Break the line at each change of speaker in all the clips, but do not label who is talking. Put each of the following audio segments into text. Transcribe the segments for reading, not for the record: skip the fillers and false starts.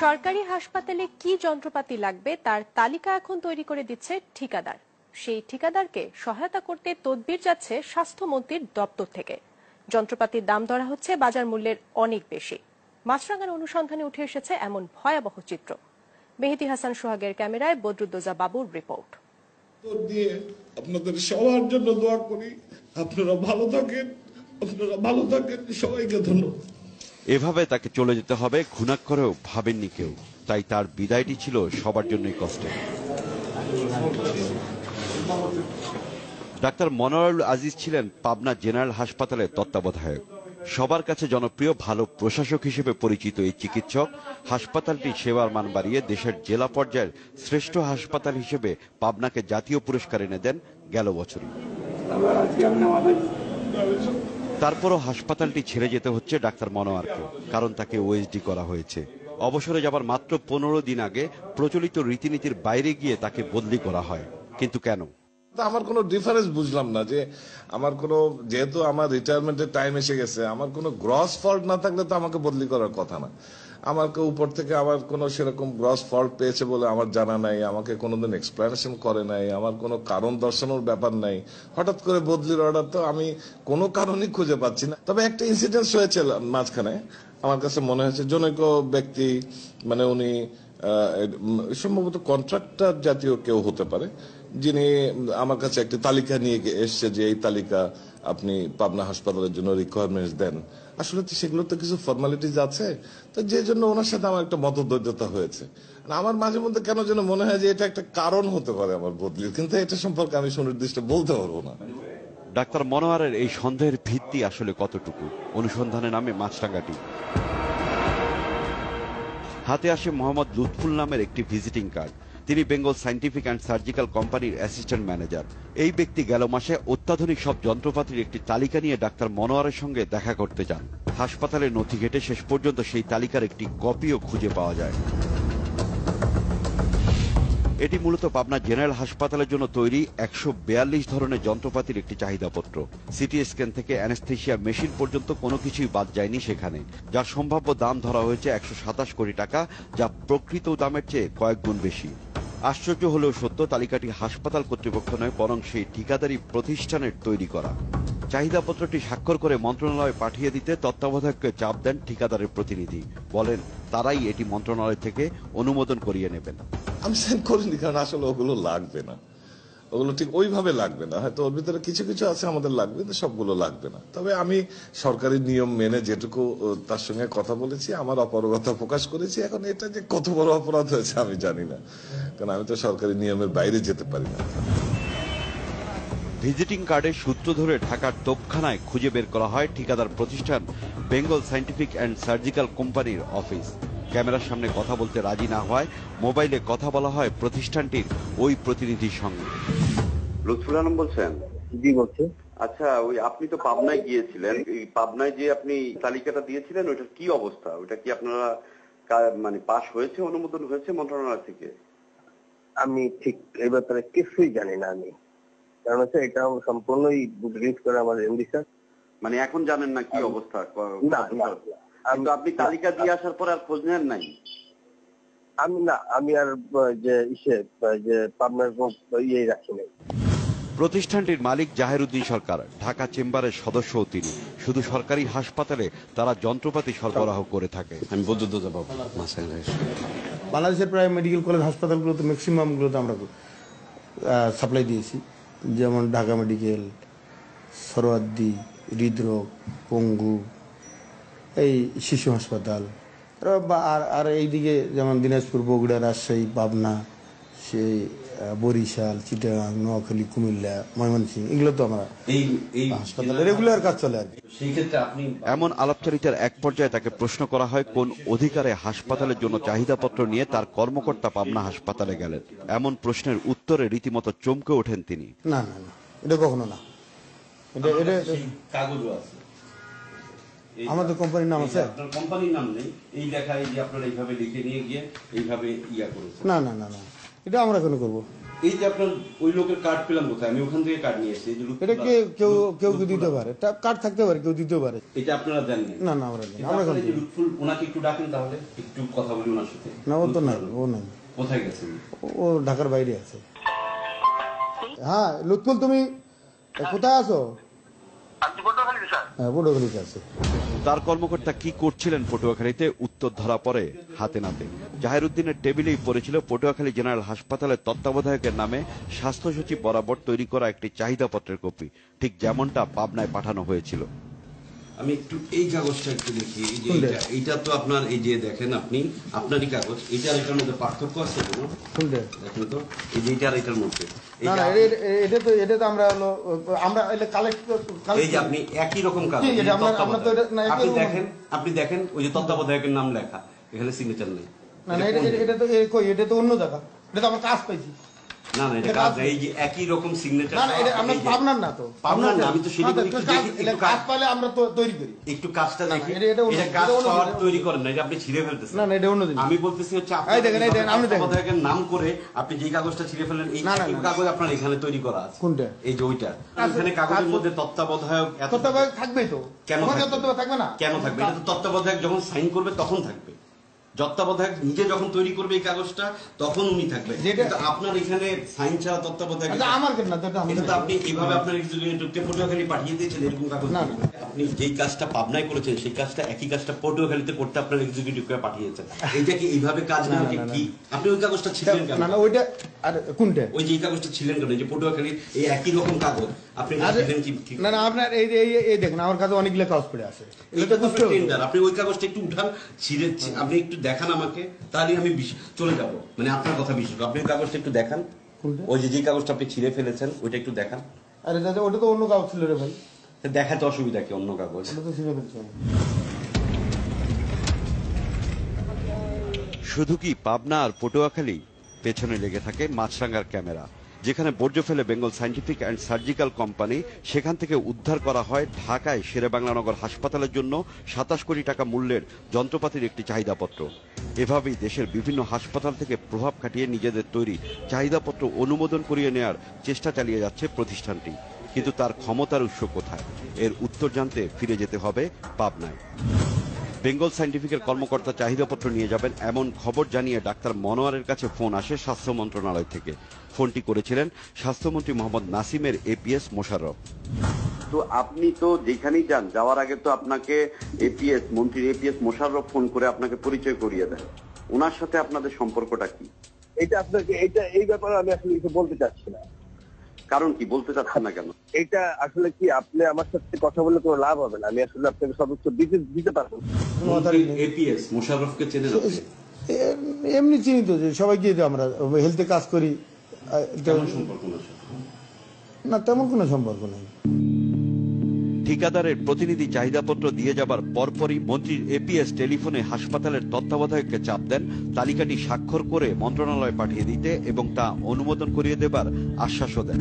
সরকারি হাসপাতালে কি যন্ত্রপাতি লাগবে তার তালিকা এখন তৈরি করে দিচ্ছে ঠিকাদার। সেই ঠিকাদারকে সহায়তা করতে তদবির যাচ্ছে স্বাস্থ্যমন্ত্রীর দপ্তর থেকে। যন্ত্রপাতির দাম ধরা হচ্ছে বাজার মূল্যের অনেক বেশি। মাছরাঙার অনুসন্ধানে উঠে এসেছে এমন ভয়াবহ চিত্র। মেহেদী হাসান সোহাগের ক্যামেরায় বদরুদ্দোজা বাবুর রিপোর্ট।
আপনাদের সবার জন্য দোয়া করি, আপনারা ভালো থাকেন, সবাইকে ধন্যবাদ।
এভাবে তাকে চলে যেতে হবে ঘুণাক্ষরেও ভাবেননি কেউ, তাই তার বিদায়টি ছিল সবার জন্যই কষ্টের। ডাক্তার মনোয়ারুল আজিজ ছিলেন পাবনা জেনারেল হাসপাতালের তত্ত্বাবধায়ক। সবার কাছে জনপ্রিয়, ভালো প্রশাসক হিসেবে পরিচিত এই চিকিৎসক হাসপাতালটি সেবার মান বাড়িয়ে দেশের জেলা পর্যায়ের শ্রেষ্ঠ হাসপাতাল হিসেবে পাবনাকে জাতীয় পুরস্কার এনে দেন গেল বছরই। তারপরও হাসপাতালটি ছেড়ে যেতে হচ্ছে ডাক্তার মনোয়ারকে, কারণ তাকে ওএসডি করা হয়েছে। অবসরে যাবার মাত্র 15 দিন আগে প্রচলিত রীতিনীতির বাইরে গিয়ে তাকে বদলি করা হয়। কিন্তু কেন?
আমার কোনো ডিফারেন্স বুঝলাম না যে আমার কোনো, যেহেতু আমার রিটায়ারমেন্টের টাইম এসে গেছে, আমার কোনো গ্রস ফল্ট না থাকলে তো আমাকে বদলি করার কথা না। আমাকে উপর থেকে আমার কোনো সেরকম গ্রস ফল্ট পেয়েছে বলে আমার জানা নাই, আমাকে কোনোদিন এক্সপ্লেনেশন করে নাই, আমার কোনো কারণ দর্শানোর ব্যাপার নাই। হঠাৎ করে বদলির অর্ডার তো আমি কোনো কারণই খুঁজে পাচ্ছি না। তবে একটা ইনসিডেন্স হয়েছে মাঝখানে, আমার কাছে মনে হয়েছে জনৈক ব্যক্তি, মানে উনি সম্ভবত কন্ট্রাক্টর জাতীয় কেউ হতে পারে, যিনি আমার কাছে একটি তালিকা নিয়ে এসছে যে এই তালিকা আপনি পাবনা হাসপাতালের জন্য রিকোয়ারমেন্টস দেন। আসলে সেগুলো তো কিছু ফর্মালিটিজ আছে, তো যে জন্য ওনার সাথে আমার একটা মতদ্বৈধতা হয়েছে। আমার মাঝে মধ্যে কেন যেন মনে হয় যে এটা একটা কারণ হতে পারে আমার বদলির, কিন্তু এটা সম্পর্কে আমি সুনির্দিষ্ট বলতে পারবো না।
ডাক্তার মনোয়ারের এই সন্দেহের ভিত্তি আসলে কতটুকু? অনুসন্ধানে নামে মাছরাঙাটি। হাতে আসে মোহাম্মদ লুৎফুল নামের একটি ভিজিটিং কার্ড। তিনি বেঙ্গল সায়েন্টিফিক অ্যান্ড সার্জিক্যাল কোম্পানির অ্যাসিস্ট্যান্ট ম্যানেজার। এই ব্যক্তি গেল মাসে অত্যাধুনিক সব যন্ত্রপাতির একটি তালিকা নিয়ে ডাক্তার মনোয়ারের সঙ্গে দেখা করতে যান। হাসপাতালের নথি ঘেটে শেষ পর্যন্ত সেই তালিকার একটি কপিও খুঁজে পাওয়া যায়। এটি মূলত পাবনা জেনারেল হাসপাতালের জন্য তৈরি 142 ধরনের যন্ত্রপাতির একটি চাহিদাপত্র। সিটি স্ক্যান থেকে অ্যানেস্থেশিয়া মেশিন পর্যন্ত কোনো কিছুই বাদ যায়নি সেখানে, যার সম্ভাব্য দাম ধরা হয়েছে 127 কোটি টাকা, যা প্রকৃত দামের চেয়ে কয়েক গুণ বেশি। আশ্চর্য হলেও সত্য, তালিকাটি হাসপাতাল কর্তৃপক্ষ নয়, বরং সেই ঠিকাদারি প্রতিষ্ঠানের তৈরি করা। চাহিদাপত্রটি স্বাক্ষর করে মন্ত্রণালয়ে পাঠিয়ে দিতে তত্ত্বাবধায়ককে চাপ দেন ঠিকাদারের প্রতিনিধি। বলেন তারাই এটি মন্ত্রণালয় থেকে অনুমোদন করিয়ে নেবেন।
আমি সেন্ড করিনি, কারণ আসলে ওগুলো লাগবে না, ওগুলো ঠিক ওইভাবে লাগবে না। হয়তো ওর ভিতরে কিছু কিছু আছে আমাদের লাগবে, তো সবগুলো লাগবে না। তবে আমি সরকারি নিয়ম মেনে যেটুকু তার সঙ্গে কথা বলেছি, আমার অপারগতা প্রকাশ করেছি। এখন এটা যে কত বড় অপরাধ হয়েছে আমি জানি না, কারণ আমি তো সরকারি নিয়মের বাইরে যেতে পারি না।
ভিজিটিং কার্ডের সূত্র ধরে ঢাকার তোপখানায় খুঁজে বের করা হয় ঠিকাদার প্রতিষ্ঠান বেঙ্গল সায়েন্টিফিক অ্যান্ড সার্জিক্যাল কোম্পানির অফিস। ক্যামেরার সামনে কথা বলতে রাজি না হয় মোবাইলে কথা বলা হয় প্রতিষ্ঠানটির ওই প্রতিনিধির সঙ্গে।
লুৎফুল আলম বলছেন?
জি বলছি।
আচ্ছা, ওই আপনি তো পাবনায় গিয়েছিলেন, এই পাবনায় যে আপনি তালিকাটা দিয়েছিলেন ওইটার কি অবস্থা? ওইটা কি আপনারা মানে পাশ হয়েছে, অনুমোদন হয়েছে মন্ত্রণালয় থেকে?
আমি ঠিক এই ব্যাপারে কিছুই জানি না। আমি কারণ হচ্ছে এটা সম্পূর্ণই রিলিজ করে আমার এমডি স্যার।
মানে এখন জানেন না কি অবস্থা?
কিন্তু
আপনি তালিকা দিয়ে আসার পর আর খোঁজ নেন নাই?
আমি আর যে পাবনার ইয়ে রাখি নাই।
প্রতিষ্ঠানটির মালিক জাহেরউদ্দিন সরকার, ঢাকা চেম্বারের সদস্যও তিনি। শুধু সরকারি হাসপাতালে তারা যন্ত্রপাতি সরবরাহ করে থাকে।
আমি বদরুদ্দোজা বাবু,
বাংলাদেশের প্রায় মেডিকেল কলেজ হাসপাতালগুলোতে ম্যাক্সিমামগুলোতে আমরা সাপ্লাই দিয়েছি, যেমন ঢাকা মেডিকেল, সরোয়ার্দী, হৃদরোগ, পঙ্গু, এই শিশু হাসপাতাল, আর এইদিকে যেমন দিনাজপুর, বগুড়া, রাজশাহী, পাবনা, সেই বরিশাল, চিটাগাং, নোয়াখালী, কুমিল্লা, ময়মনসিংহ, এগুলো তো আমরা এই হাসপাতালে রেগুলার কাজ চলে আর কি।
এমন আলাপচারিতার এক পর্যায়ে তাকে প্রশ্ন করা হয় কোন অধিকারে হাসপাতালের জন্য চাহিদাপত্র নিয়ে তার কর্মকর্তা পাবনা হাসপাতালে গেলেন। এমন প্রশ্নের উত্তরে রীতিমতো চমকে ওঠেন তিনি।
না, এটা কখনো না। এটা
কাগজও আছে,
আমাদের কোম্পানির নাম আছে,
আপনার কোম্পানির নাম নেই, এই লেখা, এই যে আপনারা এইভাবে লিখে নিয়ে গিয়ে এইভাবে ইয়া করেছেন।
না, এটা আমরা কেন করবো?
এই যে আপনার ওই লোকের কার্ড পেলাম কোথায়? আমি ওখান থেকে কার্ড নিয়ে এসেছি। এই যে
এটা কেউ দিতে পারে, কার্ড থাকতে পারে, কেউ দিতে পারে।
এটা আপনারা দেন না?
না আমরা জানি,
আমরা লুৎফুল ওনাকে একটু ডাকেন, তাহলে একটু কথা বলি ওনার সাথে।
না, ও তো নাই, ও নাই।
কোথায় গেছেন?
ও ঢাকার বাইরে আছে। হ্যাঁ লুৎফুল, তুমি কোথায় আছো? হ্যাঁ, পটুয়াখালীতে আছে।
তার কর্মকর্তা কি করছিলেন পটুয়াখালীতে উত্তর ধরা পড়ে হাতে নাতে। জাহেরউদ্দিনের টেবিলেই পড়েছিল পটুয়াখালী জেনারেল হাসপাতালের তত্ত্বাবধায়কের নামে স্বাস্থ্য সচিব বরাবর তৈরি করা একটি চাহিদাপত্রের কপি, ঠিক যেমনটা পাবনায় পাঠানো হয়েছিল। আমি একটু এই কাগজটা একটু দেখি। এইটা তো আপনার, এই যে দেখেন আপনি, আপনারই কাগজ। এইটার এটার মধ্যে পার্থক্য আছে কোনো? দেখেন তো, এই যে এইটার এটার মধ্যে
এটা তো আমরা
এই যে আপনি একই রকম কাগজ, আপনি দেখেন ওই যে তত্ত্বাবধায়কের নাম লেখা, এখানে সিগনেচার নেই।
এটা তো অন্য জায়গা, এটা তো আমার কাজ পাইছি।
না না, এটা কাজ না, এই যে একই রকম সিগনেচার।
না না, এটা আমরা পাবনার না তো,
পাবনার না। আমি তো সেটা
কাজ পাইলে আমরা তো তৈরি করি,
একটু কাজটা দেখি। এটা কাজ পাওয়ার তৈরি করেন না, এটা আপনি ছিঁড়ে ফেলতেছেন।
না না, এটা অন্য জিনিস।
আমি বলতেছি হচ্ছে আপনি তত্ত্বাবধায়কের নাম করে আপনি যে কাগজটা ছিঁড়ে ফেলেন, এই কাগজ আপনার এখানে তৈরি করা আছে।
কোনটা?
এই যে ওইটা। এখানে কাগজের মধ্যে তত্ত্বাবধায়ক
থাকবেই তো।
কেন
থাকবে না?
কেন থাকবে? এটা তো তত্ত্বাবধায়ক যখন সাইন করবে তখন থাকবে। তত্ত্বাবধায়ক নিজে যখন তৈরি করবে এই কাগজটা, তখন উনি থাকবে। কিন্তু আপনার এখানে সাইন ছাড়া তত্ত্বাবধায়ক
আমার কেন না,
কিন্তু আপনি এইভাবে আপনার এক্সিকিউটিভকে পটুয়াখালী পাঠিয়ে দিয়েছেন এরকম কাগজ। আপনি যেই কাজটা পাবনায় করেছেন সেই কাজটা, একই কাজটা পটুয়াখালীতে করতে আপনার এক্সিকিউটিভকে পাঠিয়েছেন। এইটা কি এইভাবে কাজ না? কি আপনি ওই কাগজটা ছিলেন কেন?
না না, ওইটা আর কোনটা?
ওই যে কাগজটা ছিলেন কেন? যে পটুয়াখালীর এই একই রকম কাগজ আপনি
না না, আপনার এই দেখেন আমার কাছে অনেকগুলো কাগজ পড়ে আছে।
আপনি ওই কাগজটা একটু উঠান, ছিঁড়ে আপনি একটু দেখান আমাকে, তাহলে আমি চলে যাব। মানে আপনার কথা বিশ্বাস। আপনি ওই কাগজটা একটু দেখান, ওই যে কাগজটা আপনি ছিঁড়ে ফেলেছেন ওইটা একটু দেখান।
আরে দাদা, ওটা তো অন্য কাগজ ছিল রে ভাই।
দেখাতে অসুবিধা কি? অন্য কাগজ
ওটা তো ছিঁড়ে ফেলছি।
শুধু কি পাবনা আর পটুয়াখালী? পেছনে লেগে থাকে মাছরাঙ্গার ক্যামেরা, যেখানে বর্জ্য ফেলে Bengal scientific and surgical company, সেখান থেকে উদ্ধার করা হয় ঢাকায় শেরেবাংলানগর হাসপাতালের জন্য 27 কোটি টাকা মূল্যের যন্ত্রপাতির একটি চাহিদাপত্র। এভাবেই দেশের বিভিন্ন হাসপাতাল থেকে প্রভাব খাটিয়ে নিজেদের তৈরি চাহিদাপত্র অনুমোদন করিয়ে নেওয়ার চেষ্টা চালিয়ে যাচ্ছে প্রতিষ্ঠানটি। কিন্তু তার ক্ষমতার উৎস কোথায়? এর উত্তর জানতে ফিরে যেতে হবে পাবনায়। বেঙ্গল সায়েন্টিফিকের কর্মকর্তা চাহিদাপত্র নিয়ে যাবেন এমন খবর জানিয়ে ডাক্তার মনোয়ারের কাছে ফোন আসে স্বাস্থ্য মন্ত্রণালয় থেকে। ফোনটি করেছিলেন স্বাস্থ্যমন্ত্রী মোহাম্মদ নাসিমের এপিএস মোশাররফ।
তো আপনি তো যেখানেই যান, যাওয়ার আগে তো আপনাকে মন্ত্রীর এপিএস মোশাররফ ফোন করে আপনাকে পরিচয় করিয়ে দেন। ওনার সাথে আপনাদের সম্পর্কটা কি?
এটা আপনাকে এই ব্যাপারে আমি আসলে কিছু বলতে চাচ্ছি না।
কারণ কি বলতে চাচ্ছেন না কেন?
এটা আসলে কি, আপনি আমার সাথে কথা বলে কোনো লাভ হবে না। আমি আসলে আপনাকে সর্বোচ্চ দিতে পারবো।
এপিএস মোশাররফকে চেনেন?
এমনি চিনি তো, যে সবাই গিয়ে আমরা হেলথে কাজ করি। না, তেমন কোনো সম্পর্ক নেই।
ঠিকাদারের প্রতিনিধি চাহিদাপত্র দিয়ে যাবার পরপরই মন্ত্রীর এপিএস টেলিফোনে হাসপাতালের তত্ত্বাবধায়ককে চাপ দেন তালিকাটি স্বাক্ষর করে মন্ত্রণালয়ে পাঠিয়ে দিতে এবং তা অনুমোদন করিয়ে দেবার আশ্বাসও দেন।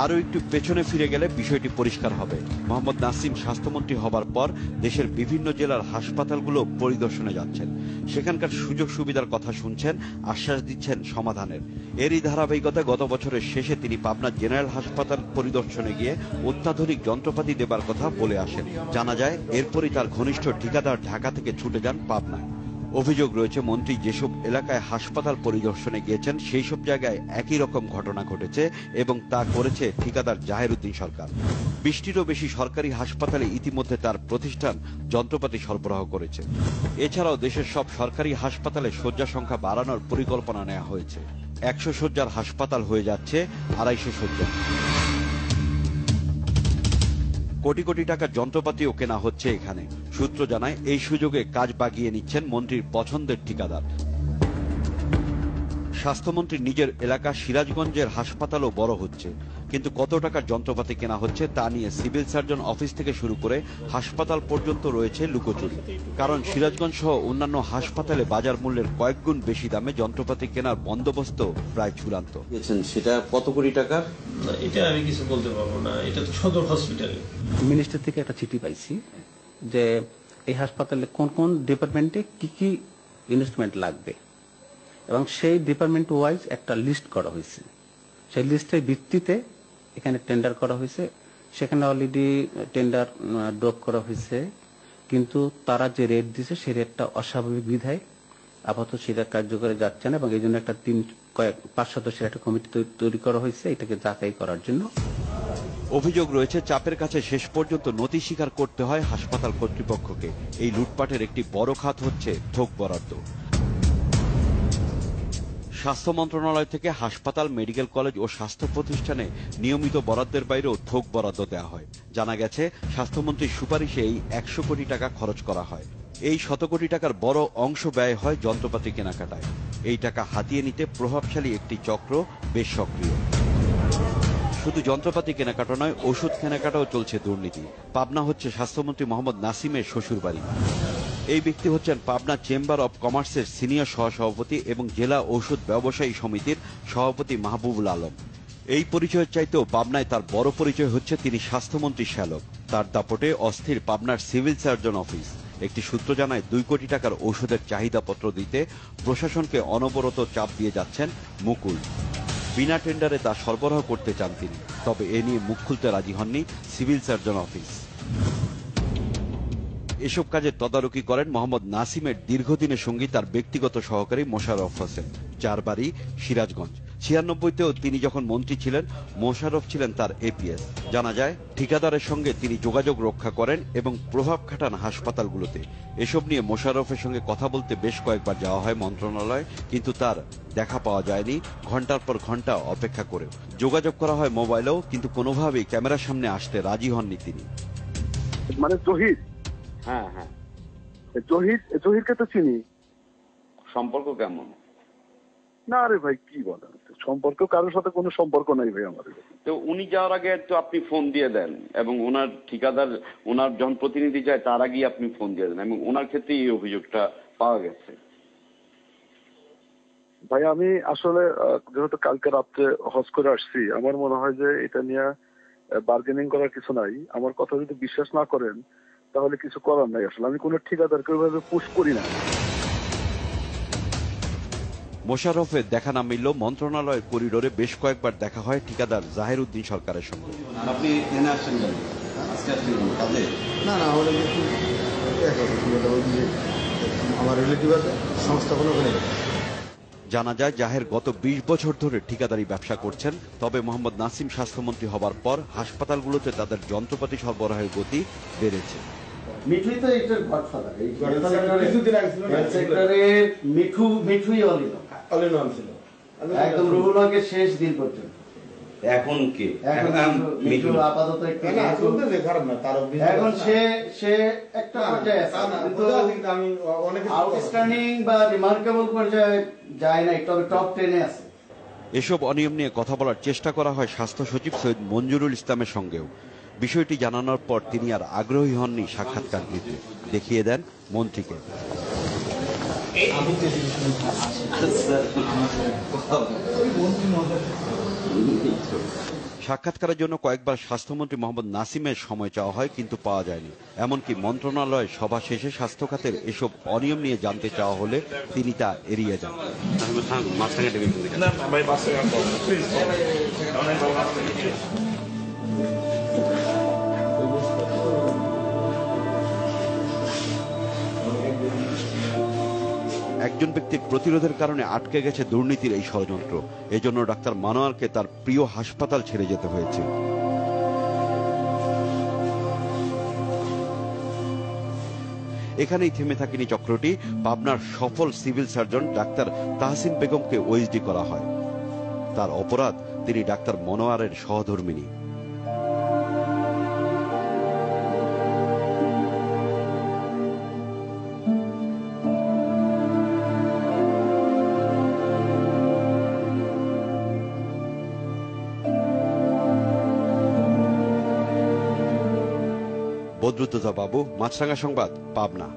আরও একটু পেছনে ফিরে গেলে বিষয়টি পরিষ্কার হবে। মোহাম্মদ নাসিম স্বাস্থ্যমন্ত্রী হবার পর দেশের বিভিন্ন জেলার হাসপাতালগুলো পরিদর্শনে যাচ্ছেন, সেখানকার সুযোগ সুবিধার কথা শুনছেন, আশ্বাস দিচ্ছেন সমাধানের। এরই ধারাবাহিকতায় গত বছরের শেষে তিনি পাবনা জেনারেল হাসপাতাল পরিদর্শনে গিয়ে অত্যাধুনিক যন্ত্রপাতি দেবার কথা বলে আসেন। জানা যায় এরপরই তার ঘনিষ্ঠ ঠিকাদার ঢাকা থেকে ছুটে যান পাবনায়। অভিযোগ রয়েছে মন্ত্রী যেসব এলাকায় হাসপাতাল পরিদর্শনে গিয়েছেন সেই সব জায়গায় একই রকম ঘটনা ঘটেছে এবং তা করেছে ঠিকাদার জাহেরউদ্দিন সরকার। 20টিরও বেশি সরকারি হাসপাতালে ইতিমধ্যে তার প্রতিষ্ঠান যন্ত্রপাতি সরবরাহ করেছে। এছাড়াও দেশের সব সরকারি হাসপাতালে শয্যা সংখ্যা বাড়ানোর পরিকল্পনা নেওয়া হয়েছে। 100 শয্যার হাসপাতাল হয়ে যাচ্ছে 250 শয্যা। কোটি কোটি টাকার যন্ত্রপাতিও কেনা হচ্ছে এখানে। সূত্র জানায় এই সুযোগে কাজ বাগিয়ে নিচ্ছেন মন্ত্রীর পছন্দের ঠিকাদার। স্বাস্থ্যমন্ত্রী নিজের এলাকা সিরাজগঞ্জের হাসপাতালও বড় হচ্ছে, কিন্তু কত টাকার যন্ত্রপাতি কেনা হচ্ছে তা নিয়ে সিভিল সার্জন অফিস থেকে শুরু করে হাসপাতাল পর্যন্ত রয়েছে লুকোচুরি। কারণ সিরাজগঞ্জ সহ অন্যান্য হাসপাতালে বাজার মূল্যের কয়েক গুণ বেশি দামে যন্ত্রপাতি কেনার বন্দোবস্ত প্রায় চূড়ান্ত। সেটা কত কোটি টাকার?
এটা আমি কিছু বলতে পারবো না, এটা তো সদর হসপিটালে।
মিনিস্টার থেকে একটা চিঠি পাইছি যে এই হাসপাতালে কোন কোন ডিপার্টমেন্টে কি কি ইনভেস্টমেন্ট লাগবে, এবং সেই ডিপার্টমেন্ট ওয়াইজ একটা লিস্ট করা হয়েছে। সেই লিস্টের ভিত্তিতে এখানে টেন্ডার করা হয়েছে। সেখানে অলরেডি টেন্ডার ড্রপ করা হয়েছে, কিন্তু তারা যে রেট দিছে সেই রেটটা অস্বাভাবিক বিধায় আপাতত সেটা কার্যকরে যাচ্ছে না, এবং এই জন্য একটা 5 সদস্যের একটা কমিটি তৈরি করা হয়েছে এটাকে যাচাই করার জন্য।
অভিযোগ রয়েছে চাপের কাছে শেষ পর্যন্ত নথি স্বীকার করতে হয় হাসপাতাল কর্তৃপক্ষকে। এই লুটপাটের একটি বড় খাত হচ্ছে থোক বরাদ্দ। স্বাস্থ্য মন্ত্রণালয় থেকে হাসপাতাল, মেডিকেল কলেজ ও স্বাস্থ্য প্রতিষ্ঠানে নিয়মিত বরাদ্দের বাইরেও থোক বরাদ্দ দেওয়া হয়। জানা গেছে স্বাস্থ্যমন্ত্রীর সুপারিশে এই 100 কোটি টাকা খরচ করা হয়। এই 100 কোটি টাকার বড় অংশ ব্যয় হয় যন্ত্রপাতি কেনাকাটায়। এই টাকা হাতিয়ে নিতে প্রভাবশালী একটি চক্র বেশ সক্রিয়। শুধু যন্ত্রপাতি কেনাকাটা নয়, ওষুধ কেনাকাটাও চলছে দুর্নীতি। পাবনা হচ্ছে স্বাস্থ্যমন্ত্রী মোহাম্মদ নাসিমের শ্বশুরবাড়ি। এই ব্যক্তি হচ্ছেন পাবনা চেম্বার অব কমার্সের সিনিয়র সহসভাপতি এবং জেলা ঔষধ ব্যবসায়ী সমিতির সভাপতি মাহবুবুল আলম। এই পরিচয়ের চাইতেও পাবনায় তার বড় পরিচয় হচ্ছে তিনি স্বাস্থ্যমন্ত্রী শ্যালক। তার দাপটে অস্থির পাবনার সিভিল সার্জন অফিস। একটি সূত্র জানায় 2 কোটি টাকার ঔষধের চাহিদাপত্র দিতে প্রশাসনকে অনবরত চাপ দিয়ে যাচ্ছেন মুকুল। বিনা টেন্ডারে তা সরবরাহ করতে চান তিনি, তবে এ নিয়ে মুখ খুলতে রাজি হননি সিভিল সার্জন অফিস। এসব কাজের তদারকি করেন মোহাম্মদ নাসিমের দীর্ঘদিনের সঙ্গী তার ব্যক্তিগত সহকারী মোশাররফ হোসেন, যার বাড়ি সিরাজগঞ্জ। 96তেও তিনি যখন মন্ত্রী ছিলেন, মোশাররফ ছিলেন তার এপিএস। জানা যায় ঠিকাদারের সঙ্গে তিনি যোগাযোগ রক্ষা করেন এবং প্রভাব খাটান হাসপাতালগুলোতে। এসব নিয়ে মোশাররফের সঙ্গে কথা বলতে বেশ কয়েকবার যাওয়া হয় মন্ত্রণালয়, কিন্তু তার দেখা পাওয়া যায়নি। ঘন্টার পর ঘন্টা অপেক্ষা করে যোগাযোগ করা হয় মোবাইলেও, কিন্তু কোনোভাবেই ক্যামেরার সামনে আসতে রাজি হননি তিনি।
মানে জহির,
হ্যাঁ হ্যাঁ,
জহিরকে তো চিনি।
সম্পর্ক কেমন?
না রে ভাই, কি বলেন, সম্পর্ক কারোর সাথে কোনো সম্পর্ক নাই ভাই আমার।
তো উনি যাওয়ার আগে তো আপনি ফোন দিয়ে দেন, এবং ওনার ঠিকাদার, ওনার যখন প্রতিনিধি যায় তার আগেই আপনি ফোন দিয়ে দেন, এবং ওনার ক্ষেত্রে এই অভিযোগটা পাওয়া গেছে।
ভাই আমি আসলে যেহেতু কালকে রাত্রে হজ করে আসছি, আমার মনে হয় যে এটা নিয়ে বার্গেনিং করার কিছু নাই। আমার কথা যদি বিশ্বাস না করেন তাহলে কিছু করার নাই। আসলে আমি কোনো ঠিকাদারকে ওইভাবে পুশ করি না।
মোশাররফের দেখা না মিললেও মন্ত্রণালয়ের করিডোরে বেশ কয়েকবার দেখা হয় ঠিকাদার জাহের উদ্দিন সরকারের সঙ্গে।
আপনি এনে আসছেন কেন? আজকে আসছেন কাজে?
না আমার রিলেটিভ আছে, সংস্থা কোনো ওখানে।
জানা যায় জাহের গত 20 বছর ধরে ঠিকাদারি ব্যবসা করছেন। তবে মোহাম্মদ নাসিম স্বাস্থ্যমন্ত্রী হবার পর হাসপাতালগুলোতে তাদের যন্ত্রপাতি সরবরাহের গতি বেড়েছে।
মিঠুই তো এটার গডফাদার। এই সেক্টরে মিঠুই অলিন ছিল একদম রুহুল হকের শেষ দিন পর্যন্ত।
এখন কি?
মিঠু আপাতত একটু খারাপ না, তার এখন সে একটা পর্যায়ে আছে, কিন্তু আমি অনেক আউটস্ট্যান্ডিং বা রিমার্কেবল পর্যায়ে যায় না, তবে টপ 10-এ আছে।
এসব অনিয়ম নিয়ে কথা বলার চেষ্টা করা হয় স্বাস্থ্য সচিব সৈয়দ মঞ্জুরুল ইসলামের সঙ্গেও। বিষয়টি জানানোর পর তিনি আর আগ্রহী হননি সাক্ষাৎকার দিতে, দেখিয়ে দেন মন্ত্রীকে। সাক্ষাৎকারের জন্য কয়েকবার স্বাস্থ্যমন্ত্রী মোহাম্মদ নাসিমের সময় চাওয়া হয়, কিন্তু পাওয়া যায়নি। এমনকি মন্ত্রণালয় সভা শেষে স্বাস্থ্য খাতের এসব অনিয়ম নিয়ে জানতে চাওয়া হলে তিনি তা এড়িয়ে যান। একজন ব্যক্তির প্রতিরোধের কারণে আটকে গেছে দুর্নীতির এই ষড়যন্ত্র। এজন্য ডাক্তার মানোয়ারকে তার প্রিয় হাসপাতাল ছেড়ে যেতে হয়েছে। এখানেই থেমে থাকেনি চক্রটি। পাবনার সফল সিভিল সার্জন ডাক্তার তাহসিন বেগমকে ওএসডি করা হয়। তার অপরাধ, তিনি ডাক্তার মনোয়ারের সহধর্মিণী। বদরুদ্দোজা বাবু, মাছরাঙা সংবাদ, পাবনা।